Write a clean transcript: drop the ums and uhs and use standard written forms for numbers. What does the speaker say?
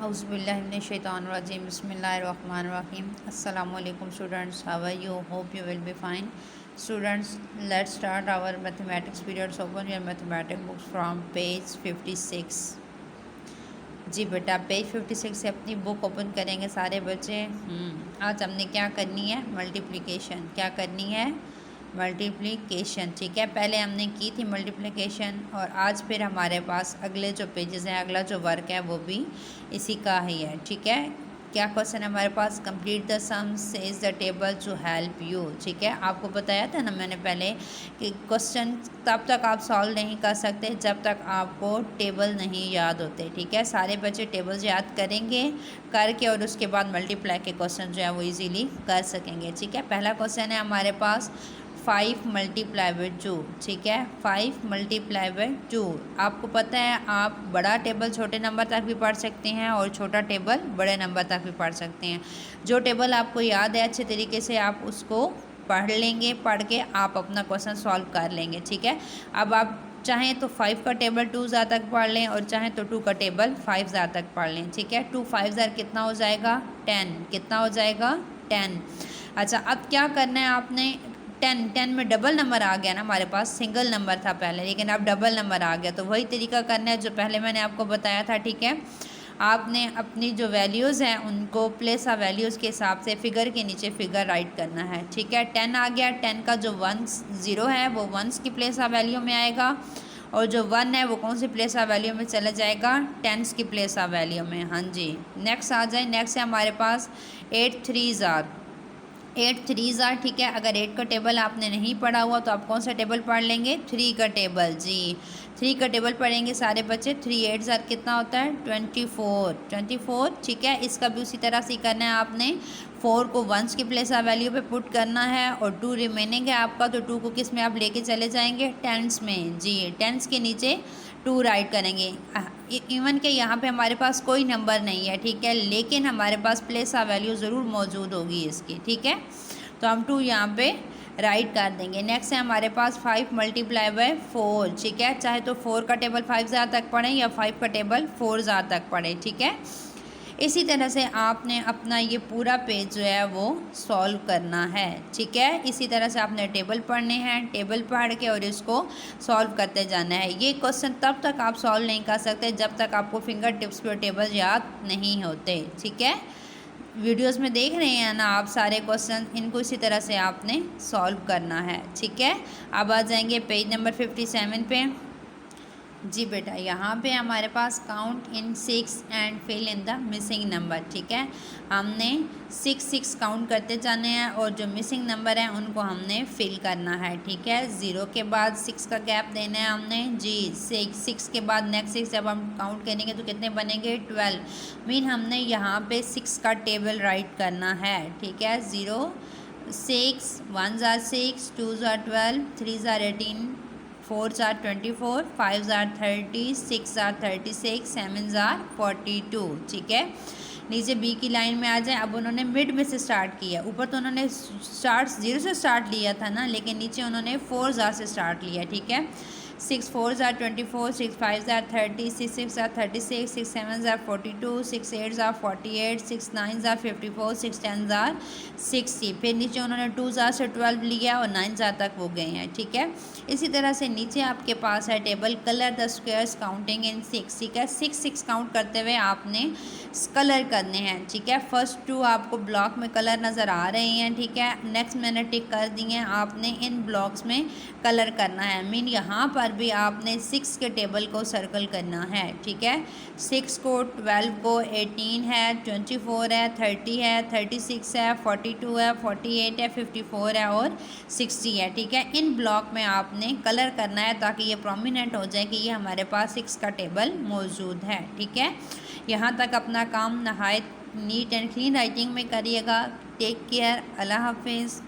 Auzubillahiminash-shaytanir-rajim. Bismillahir-rahmanir-rahim. Assalamualaikum students. How are you? Hope you will be fine. Students, let's start our mathematics periods. Open your mathematics books from page 56. जी बेटा, page 56 से अपनी book open करेंगे सारे बच्चे। आज हमने क्या करनी है? मल्टीप्लिकेशन। क्या करनी है? मल्टीप्लिकेशन। ठीक है, पहले हमने की थी मल्टीप्लिकेशन और आज फिर हमारे पास अगले जो पेजेस हैं, अगला जो वर्क है वो भी इसी का ही है। ठीक है, क्या क्वेश्चन है हमारे पास? Complete the sum says the table to help you. ठीक है, आपको बताया था ना मैंने पहले कि क्वेश्चन तब तक आप सॉल्व नहीं कर सकते जब तक आपको टेबल नहीं याद होते। ठीक है, सारे बच्चे टेबल्स याद करेंगे, करके और उसके बाद मल्टीप्लाई के क्वेश्चन जो है वो इजीली कर सकेंगे। ठीक है, पहला क्वेश्चन है हमारे पास 5 मल्टीप्लाई बाई 2। ठीक है, 5 मल्टीप्लाई बाई 2। आपको पता है आप बड़ा टेबल छोटे नंबर तक भी पढ़ सकते हैं और छोटा टेबल बड़े नंबर तक भी पढ़ सकते हैं। जो टेबल आपको याद है अच्छे तरीके से आप उसको पढ़ लेंगे, पढ़ के आप अपना क्वेश्चन सॉल्व कर लेंगे। ठीक है, अब आप चाहें तो 5 का टेबल 2 ज़ार तक पढ़ लें और चाहें तो 2 का टेबल 5 ज़ार तक पढ़ लें। ठीक है, 2 5 ज़ार कितना हो जाएगा? 10। कितना हो जाएगा? 10। अच्छा, अब क्या करना है आपने? 10 में डबल नंबर आ गया ना हमारे पास। सिंगल नंबर था पहले, लेकिन अब डबल नंबर आ गया, तो वही तरीका करना है जो पहले मैंने आपको बताया था। ठीक है, आपने अपनी जो वैल्यूज़ हैं उनको प्लेस ऑफ वैल्यूज़ के हिसाब से फिगर के नीचे फिगर राइट करना है। ठीक है, 10 आ गया, 10 का जो 1 0 है वो 1 की प्लेस ऑफ वैल्यू में आएगा और जो 1 है वो कौन सी प्लेस ऑफ वैल्यू में चला जाएगा? 10 की प्लेस ऑफ वैल्यू में। हाँ जी, नेक्स्ट आ जाए। नेक्स्ट है हमारे पास 8 3 ज़ार 8 3 ज़ार। ठीक है, अगर 8 का टेबल आपने नहीं पढ़ा हुआ तो आप कौन सा टेबल पढ़ लेंगे? 3 का टेबल। जी, 3 का टेबल पढ़ेंगे सारे बच्चे। 3 8 ज़ार कितना होता है? 24। ठीक है, इसका भी उसी तरह से करना है आपने। 4 को 1 की प्लेस ऑफ वैल्यू पे पुट करना है और 2 रिमेनिंग है आपका, तो 2 को किस में आप लेके चले जाएंगे? टेंस में। जी, टेंस के नीचे 2 राइट करेंगे। इवन के यहाँ पे हमारे पास कोई नंबर नहीं है। ठीक है, लेकिन हमारे पास प्लेस ऑफ वैल्यू ज़रूर मौजूद होगी इसकी। ठीक है, तो हम 2 यहाँ पे राइट कर देंगे। नेक्स्ट है हमारे पास 5 मल्टीप्लाई बाई 4। ठीक है, चाहे तो 4 का टेबल 5 ज़ार तक पढ़ें या 5 का टेबल 4 ज़ार तक पढ़ें। ठीक है, इसी तरह से आपने अपना ये पूरा पेज जो है वो सॉल्व करना है। ठीक है, इसी तरह से आपने टेबल पढ़ने हैं, टेबल पढ़ के और इसको सॉल्व करते जाना है। ये क्वेश्चन तब तक आप सॉल्व नहीं कर सकते जब तक आपको फिंगर टिप्स पे टेबल याद नहीं होते। ठीक है, वीडियोस में देख रहे हैं ना आप सारे क्वेश्चन, इनको इसी तरह से आपने सॉल्व करना है। ठीक है, अब आ जाएंगे पेज नंबर 57 पे। जी बेटा, यहाँ पे हमारे पास count in 6 and fill in the missing number. ठीक है, हमने 6 काउंट करते जाने हैं और जो मिसिंग नंबर हैं उनको हमने फिल करना है। ठीक है, 0 के बाद 6 का गैप देना है हमने। जी, 6 के बाद नेक्स्ट 6 जब हम काउंट करेंगे तो कितने बनेंगे? 12। मीन हमने यहाँ पे 6 का टेबल राइट करना है। ठीक है, 0 6 1 ज़ार 6 2 ज़ार 12 3 ज़ार 18 4 ज़ार 24 5 ज़ार 30 6 ज़ार 36 7 ज़ार 42। ठीक है, नीचे बी की लाइन में आ जाए। अब उन्होंने मिड में से स्टार्ट किया। ऊपर तो उन्होंने स्टार्ट 0 से स्टार्ट लिया था ना, लेकिन नीचे उन्होंने 4 ज़ार से स्टार्ट लिया। ठीक है, 6 4 ज़ार 24 6 5 ज़ार 30 6 6 ज़ार 36 6 7 ज़ार 42 6 8 ज़ार 48 6 9 ज़ार 54 6 10 ज़ार 60। फिर नीचे उन्होंने 2 ज़ार से 12 लिया और 9 ज़ार तक वो गए हैं। ठीक है, इसी तरह से नीचे आपके पास है table colour the squares counting in 6। ठीक है, 6 काउंट करते हुए आपने कलर करने हैं। ठीक है, फर्स्ट 2 आपको ब्लॉक में कलर नज़र आ रहे हैं। ठीक है, नेक्स्ट मैंने टिक कर दिए हैं, आपने इन ब्लॉक्स में कलर करना है। मीन यहाँ पर भी आपने 6 के टेबल को सर्कल करना है। ठीक है, 6 को 12 को 18 है 24 है 30 है 36 है 42 है 48 है 54 है और 60 है। ठीक है, इन ब्लॉक में आपने कलर करना है ताकि ये प्रोमिनेंट हो जाए कि ये हमारे पास 6 का टेबल मौजूद है। ठीक है, यहाँ तक अपना काम नहायत नीट एंड क्लीन राइटिंग में करिएगा। टेक केयर, अल्लाह हाफिज़।